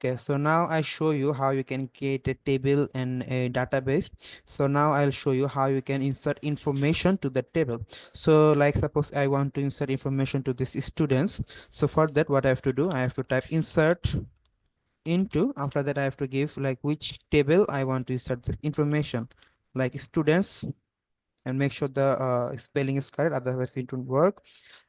Okay, so now I show you how you can create a table and a database. So now I'll show you how you can insert information to the table. So like suppose I want to insert information to this students. So for that, what I have to do, I have to type insert into. After that, I have to give like which table I want to insert this information, like students, and make sure the spelling is correct, otherwise it won't work.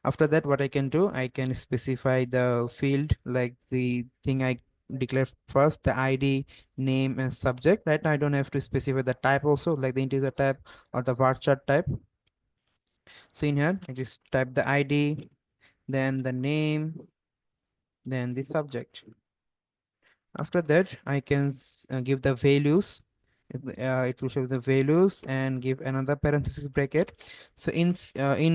After that, what I can do, I can specify the field, like the thing I declare first, the ID, name and subject. Right now I don't have to specify the type also, like the integer type or the varchar type. So in here I just type the ID, then the name, then the subject. After that, I can give the values. It will show the values and give another parenthesis bracket. So in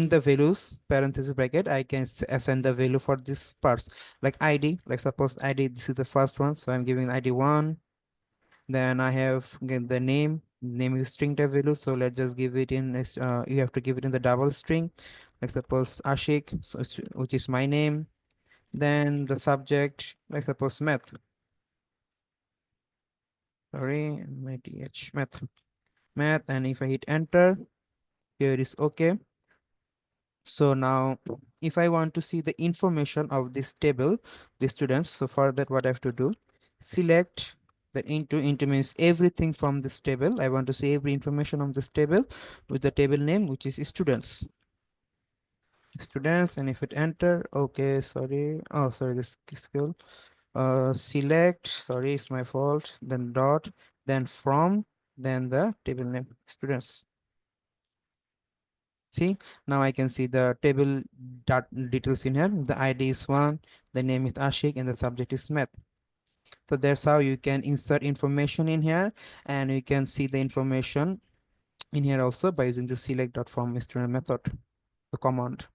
the values parenthesis bracket, I can assign the value for this parts, like ID. Like suppose ID, this is the first one, so I'm giving ID 1. Then I have again the name. Name is string type value, so let's just give it in. You have to give it in the double string. Like suppose Ashik, so which is my name. Then the subject, like suppose math. Sorry, my th math, and if I hit enter, here is okay. So now if I want to see the information of this table, the students, so for that what I have to do, select the into means everything from this table. I want to see every information on this table with the table name, which is students, and if it enter, okay, sorry, oh sorry, this skill, select, sorry, it's my fault, then dot, then from, then the table name students. See, now I can see the table details in here. The ID is 1, the name is Ashik, and the subject is math. So that's how you can insert information in here, and you can see the information in here also by using the select.from student method, the command.